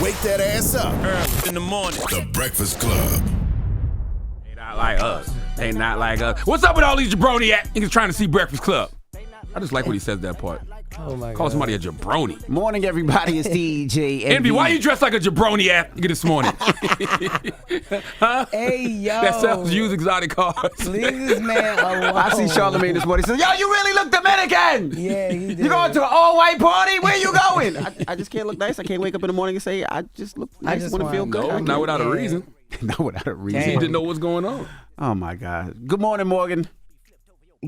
wake that ass up. Early in the morning. The Breakfast Club. They not like us. They not like us. What's up with all these jabroni niggas trying to see Breakfast Club? I just like when he says that part. Oh my Call God. somebody a jabroni. Morning, everybody. It's DJ Envy, why you dressed like a jabroni nigga this morning? Huh? Hey, yo. That sells used exotic cars. Leave this man alone. I see Charlamagne this morning. He says, yo, you really look Dominican. Yeah, he did. You going to an all-white party? Where you going? I just can't look nice. I can't wake up in the morning and say, I just look nice. I want to feel good. No, not without a reason. Not without a reason. You need to know what's going on. Oh, my God. Good morning, Morgan.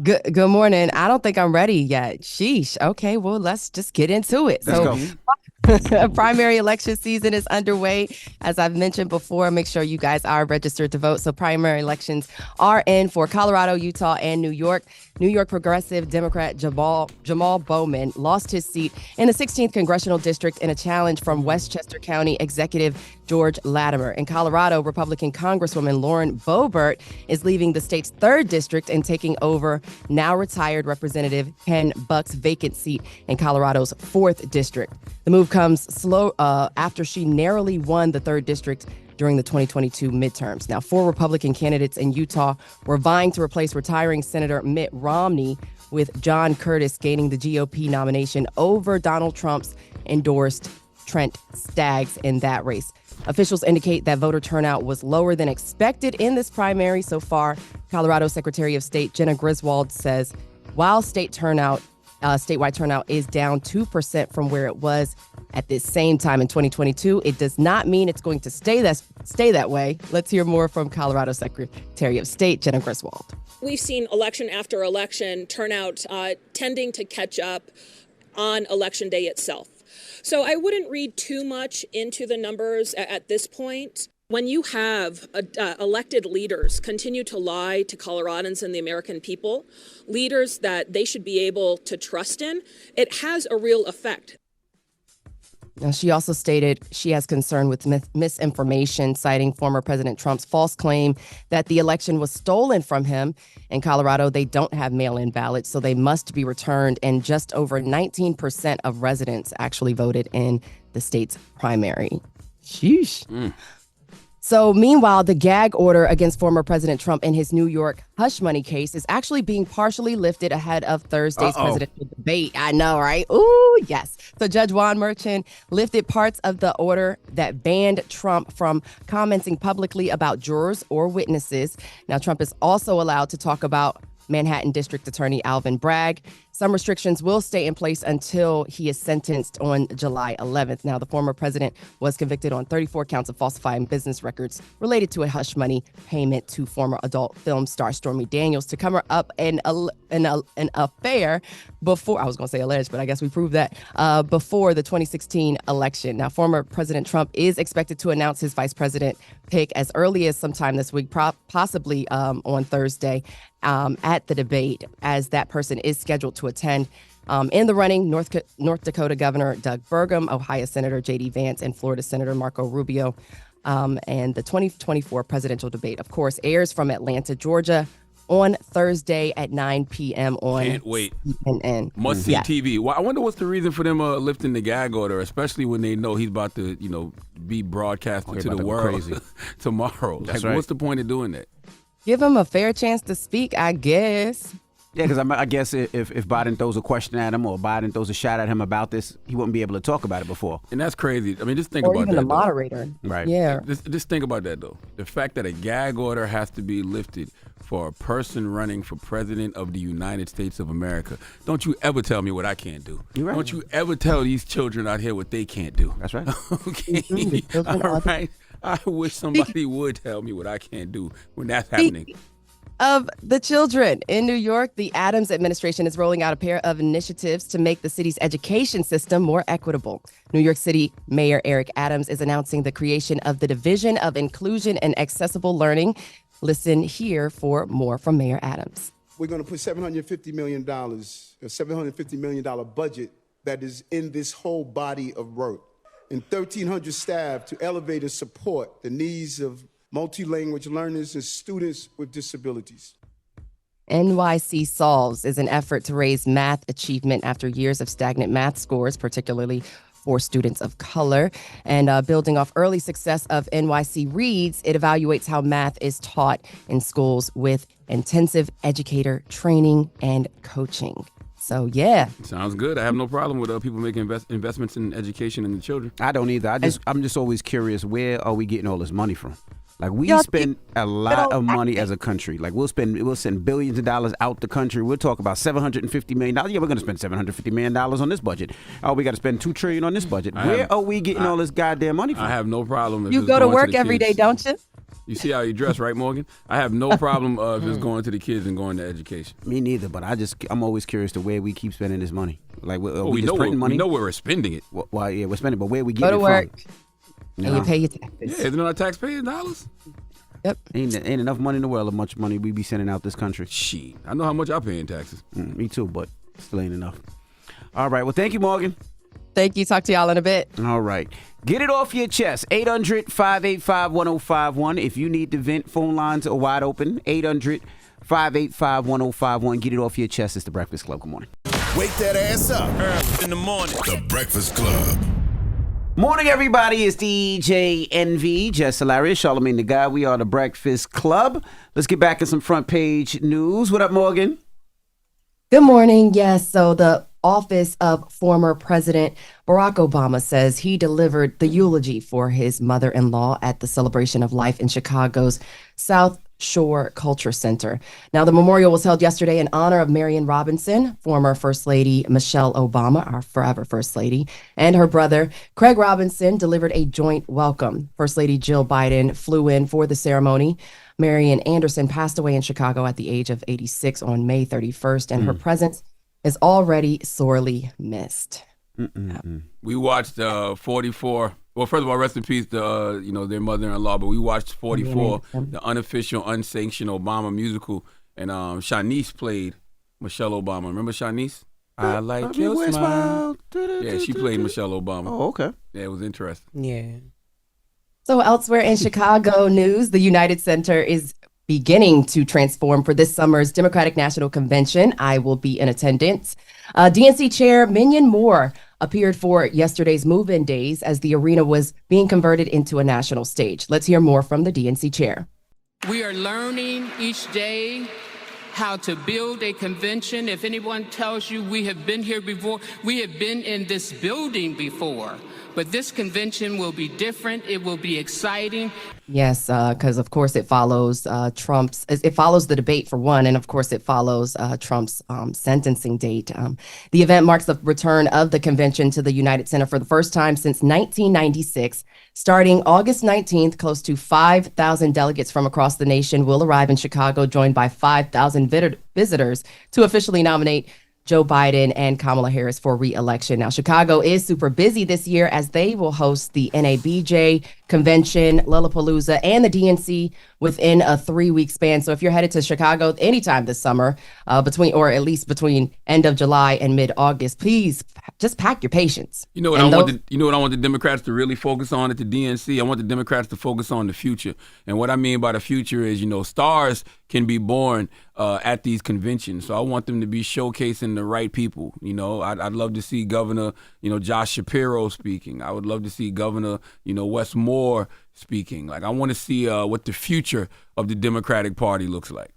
Good morning. I don't think I'm ready yet. Sheesh. Okay, well, let's just get into it. Let's go. Primary election season is underway. As I've mentioned before, make sure you guys are registered to vote. So primary elections are in for Colorado, Utah, and New York. New York progressive Democrat Jamal Bowman lost his seat in the 16th congressional district in a challenge from Westchester County Executive George Latimer. In Colorado, Republican Congresswoman Lauren Boebert is leaving the state's 3rd district and taking over now retired Representative Ken Buck's vacant seat in Colorado's 4th district. The move comes slow after she narrowly won the 3rd district during the 2022 midterms. Now, 4 Republican candidates in Utah were vying to replace retiring Senator Mitt Romney, with John Curtis gaining the GOP nomination over Donald Trump's endorsed Trent Staggs in that race. Officials indicate that voter turnout was lower than expected in this primary so far. Colorado Secretary of State Jenna Griswold says while statewide turnout is down 2% from where it was at this same time in 2022, it does not mean it's going to stay that way. Let's hear more from Colorado Secretary of State Jenna Griswold. We've seen election after election turnout tending to catch up on election day itself. So I wouldn't read too much into the numbers at this point. When you have elected leaders continue to lie to Coloradans and the American people, leaders that they should be able to trust in, it has a real effect. Now, she also stated she has concern with misinformation, citing former President Trump's false claim that the election was stolen from him. In Colorado, they don't have mail-in ballots, so they must be returned. And just over 19% of residents actually voted in the state's primary. Sheesh. So meanwhile, the gag order against former President Trump in his New York hush money case is actually being partially lifted ahead of Thursday's presidential debate. I know, right? Ooh, yes. So Judge Juan Merchan lifted parts of the order that banned Trump from commenting publicly about jurors or witnesses. Now, Trump is also allowed to talk about Manhattan District Attorney Alvin Bragg. Some restrictions will stay in place until he is sentenced on July 11th. Now, the former president was convicted on 34 counts of falsifying business records related to a hush money payment to former adult film star Stormy Daniels to cover up an affair before, I was going to say alleged, but I guess we proved that, before the 2016 election. Now, former President Trump is expected to announce his vice president pick as early as sometime this week, possibly on Thursday at the debate, as that person is scheduled to attend. In the running, North Dakota Governor Doug Burgum, Ohio Senator J.D. Vance, and Florida Senator Marco Rubio. And the 2024 presidential debate, of course, airs from Atlanta, Georgia on Thursday at 9 p.m. on Can't wait. CNN. Must see TV. Well, I wonder what's the reason for them lifting the gag order, especially when they know he's about to, be broadcasted to the world tomorrow. That's right. right. What's the point of doing that? Give him a fair chance to speak, I guess. Yeah, because I guess if Biden throws a question at him or Biden throws a shot at him about this, he wouldn't be able to talk about it before. And that's crazy. I mean, just think Or about even that. the moderator. Right. Yeah. Just think about that, though. The fact that a gag order has to be lifted for a person running for president of the United States of America. Don't you ever tell me what I can't do. You're right. Don't you ever tell these children out here what they can't do. That's right. Okay. All right. I wish somebody would tell me what I can't do when that's happening. Of the children in New York, the Adams administration is rolling out a pair of initiatives to make the city's education system more equitable. New York City Mayor Eric Adams is announcing the creation of the Division of Inclusion and Accessible Learning. Listen here for more from Mayor Adams. We're going to put $750 million, a $750 million budget that is in this whole body of work, and 1,300 staff to elevate and support the needs of multi-language learners and students with disabilities. NYC Solves is an effort to raise math achievement after years of stagnant math scores, particularly for students of color. And building off early success of NYC Reads, it evaluates how math is taught in schools with intensive educator training and coaching. So, yeah. Sounds good. I have no problem with people making investments in education and the children. I don't either. I'm just always curious, where are we getting all this money from? Like, we spend a lot of money as a country. Like, we'll send billions of dollars out the country. We'll talk about $750 million. Yeah, we're going to spend $750 million on this budget. Oh, we got to spend $2 trillion on this budget. Where are we getting all this goddamn money from? I have no problem if you it's go to going work the every kids. day, don't you? You see how you dress, right, Morgan? I have no problem if it's going to the kids and going to education. Me neither, but I'm always curious to where we keep spending this money. Like, we just know printing money? We know where we're spending it. Well, yeah, we're spending, but where we Go getting to it work from? and you pay your taxes. Yeah, isn't it our taxpaying dollars? Yep. Ain't enough money in the world of much money we be sending out this country. Shit, I know how much I pay in taxes. Me too, but still ain't enough. All right, well, thank you, Morgan. Thank you. Talk to y'all in a bit. All right. Get it off your chest. 800-585-1051. If you need to vent, phone lines are wide open. 800-585-1051. Get it off your chest. It's The Breakfast Club. Good morning. Wake that ass up. Early in the morning. The Breakfast Club. Morning, everybody. It's DJ NV, Jess Hilarious, Charlamagne the Guy. We are The Breakfast Club. Let's get back in some front page news. What up, Morgan? Good morning. Yes. So the office of former President Barack Obama says he delivered the eulogy for his mother-in-law at the Celebration of Life in Chicago's South Shore Culture Center. Now, the memorial was held yesterday in honor of Marion Robinson, former First Lady Michelle Obama, our forever First Lady, and her brother Craig Robinson delivered a joint welcome. First Lady Jill Biden flew in for the ceremony. Marion Anderson passed away in Chicago at the age of 86 on May 31st, and her presence is already sorely missed. We watched 44. Well, first of all, rest in peace to their mother-in-law. But we watched 44, the unofficial, unsanctioned Obama musical, and Shanice played Michelle Obama. Remember Shanice? I like your smile. Yeah, she played Michelle Obama. Oh, okay. Yeah, it was interesting. Yeah. So elsewhere in Chicago news, the United Center is beginning to transform for this summer's Democratic National Convention. I will be in attendance. DNC Chair Minion Moore appeared for yesterday's move-in days as the arena was being converted into a national stage. Let's hear more from the DNC chair. We are learning each day how to build a convention. If anyone tells you we have been here before, we have been in this building before. But this convention will be different. It will be exciting. Yes, because of course it follows it follows the debate for one, and of course it follows Trump's sentencing date. The event marks the return of the convention to the United Center for the first time since 1996. Starting August 19th, close to 5,000 delegates from across the nation will arrive in Chicago, joined by 5,000 visitors to officially nominate Joe Biden and Kamala Harris for re-election. Now, Chicago is super busy this year as they will host the NABJ convention, Lollapalooza, and the DNC within a 3-week span. So if you're headed to Chicago anytime this summer, between end of July and mid-August, please just pack your patience. You know what I want the Democrats to really focus on at the DNC? I want the Democrats to focus on the future. And what I mean by the future is, stars can be born at these conventions. So I want them to be showcasing the right people. I'd love to see Governor, Josh Shapiro speaking. I would love to see Governor, Wes Moore speaking. Like, I want to see what the future of the Democratic Party looks like.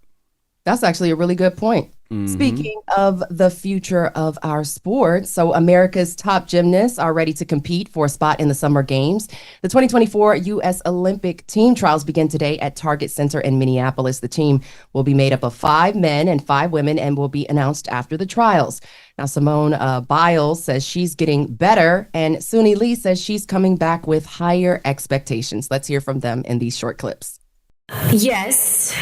That's actually a really good point. Speaking of the future of our sports, so America's top gymnasts are ready to compete for a spot in the Summer Games. The 2024 U.S. Olympic team trials begin today at Target Center in Minneapolis. The team will be made up of 5 men and 5 women and will be announced after the trials. Now, Simone Biles says she's getting better, and Suni Lee says she's coming back with higher expectations. Let's hear from them in these short clips. Yes,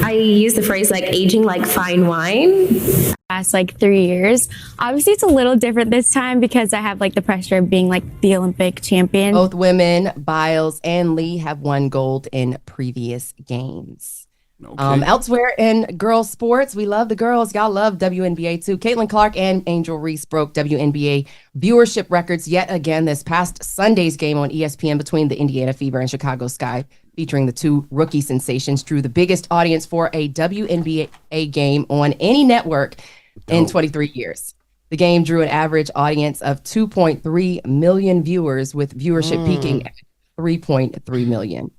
I use the phrase aging like fine wine. Last 3 years. Obviously, it's a little different this time because I have the pressure of being the Olympic champion. Both women, Biles and Lee, have won gold in previous games. Okay. Elsewhere in girls sports, we love the girls. Y'all love WNBA too. Caitlin Clark and Angel Reese broke WNBA viewership records yet again this past Sunday's game on ESPN between the Indiana Fever and Chicago Sky, featuring the 2 rookie sensations, drew the biggest audience for a WNBA game on any network in 23 years. The game drew an average audience of 2.3 million viewers, with viewership peaking at 3.3 million.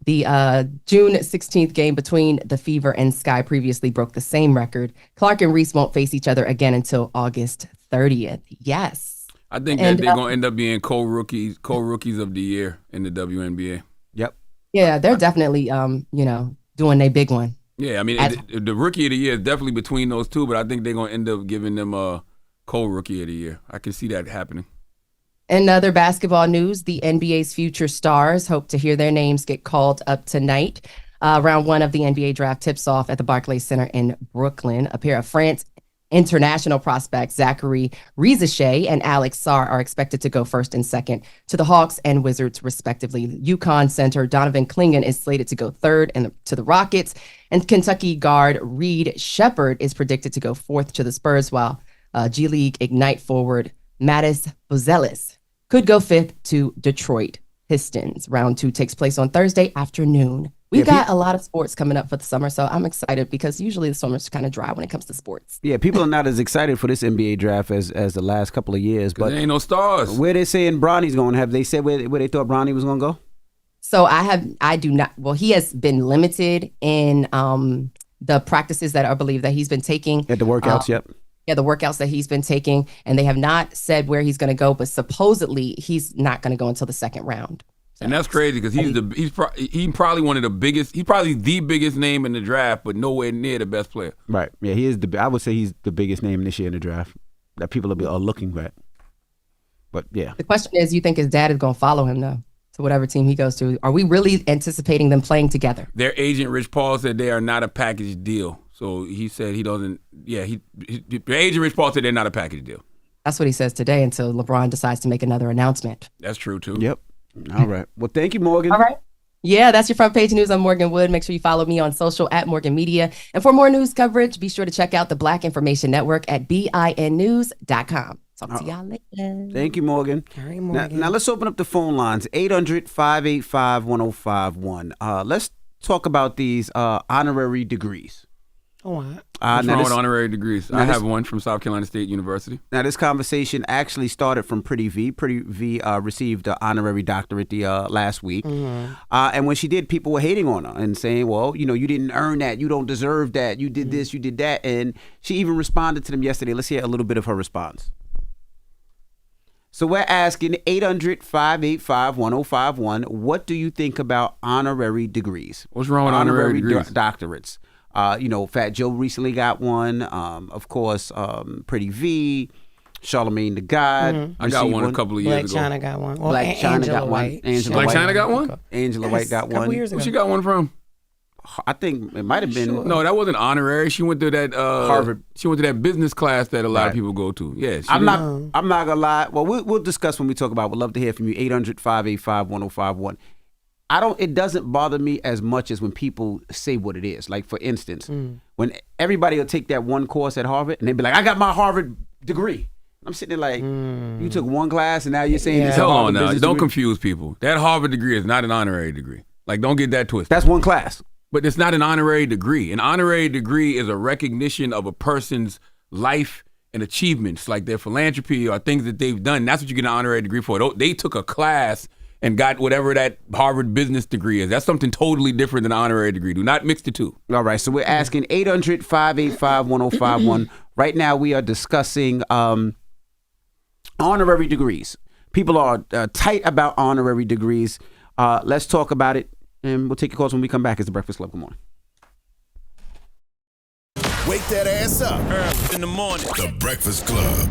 The June 16th game between the Fever and Sky previously broke the same record. Clark and Reese won't face each other again until August 30th. Yes. I think that they're going to end up being co-rookies of the year in the WNBA. Yep. Yeah, they're definitely, doing their big one. Yeah, I mean, the rookie of the year is definitely between those two, but I think they're going to end up giving them a co-rookie of the year. I can see that happening. In other basketball news, the NBA's future stars hope to hear their names get called up tonight. Round one of the NBA draft tips off at the Barclays Center in Brooklyn. A pair of France international prospects, Zachary Rizachet and Alex Sarr, are expected to go first and second to the Hawks and Wizards, respectively. UConn center Donovan Clingan is slated to go third to the Rockets, and Kentucky guard Reed Shepherd is predicted to go fourth to the Spurs, while G League Ignite forward Mattis Buzelis could go fifth to Detroit Pistons. Round two takes place on Thursday afternoon. We've got a lot of sports coming up for the summer, so I'm excited because usually the summer's kind of dry when it comes to sports. Yeah, people are not as excited for this NBA draft as the last couple of years. But there ain't no stars. Where they saying Bronny's going? Have they said where they thought Bronny was going to go? So I do not. Well, he has been limited in the practices that I believe that he's been taking. At the workouts, yep. Yeah, the workouts that he's been taking, and they have not said where he's going to go, but supposedly he's not going to go until the second round. So, and that's crazy because he's probably one of the biggest. He's probably the biggest name in the draft, but nowhere near the best player. Right. Yeah, he is I would say he's the biggest name this year in the draft that people are looking at. But yeah, the question is, you think his dad is going to follow him though? To whatever team he goes to, are we really anticipating them playing together? Their agent Rich Paul said they are not a package deal. So he said he doesn't. Yeah, the agent Rich Paul said they're not a package deal. That's what he says today until LeBron decides to make another announcement. That's true too. Yep. All right. Well, thank you, Morgan. All right. Yeah, that's your front page news. I'm Morgan Wood. Make sure you follow me on social at Morgan Media. And for more news coverage, be sure to check out the Black Information Network at BINnews.com. Talk to y'all later. Thank you, Morgan. All right, Morgan. Now let's open up the phone lines, 800-585-1051. Let's talk about these honorary degrees. Oh, what? What's wrong with honorary degrees? I have one from South Carolina State University. Now, this conversation actually started from Pretty V. Pretty V received an honorary doctorate last week. Mm-hmm. And when she did, people were hating on her and saying, well, you didn't earn that. You don't deserve that. You did this, you did that. And she even responded to them yesterday. Let's hear a little bit of her response. So we're asking 800-585-1051, what do you think about honorary degrees? What's wrong with honorary degrees? Doctorates. Fat Joe recently got one. Of course, Pretty V, Charlamagne the God. Mm-hmm. I got one a couple of years ago. Black China got one. Well, Black China got White. one. Black China got one? Angela White got one. Years ago. Where she got one from? I think it might have been. Sure. No, that wasn't honorary. She went to that Harvard. She went to that business class that a lot of people go to. Yeah, I'm not gonna lie. Well, we'll discuss when we talk about it. We'd love to hear from you. 800-585-1051. It doesn't bother me as much as when people say what it is. Like, for instance, when everybody will take that one course at Harvard and they'll be like, I got my Harvard degree. I'm sitting there like, you took one class and now you're saying it's a Harvard business degree? Don't confuse people. That Harvard degree is not an honorary degree. Like, don't get that twisted. That's one class. But it's not an honorary degree. An honorary degree is a recognition of a person's life and achievements, like their philanthropy or things that they've done. That's what you get an honorary degree for. They took a class and got whatever that Harvard business degree is. That's something totally different than an honorary degree. Do not mix the two. All right, so we're asking 800-585-1051. Right now we are discussing honorary degrees. People are tight about honorary degrees. Let's talk about it, and we'll take your calls when we come back. It's The Breakfast Club. Good morning. Wake that ass up. Early in the morning. The Breakfast Club.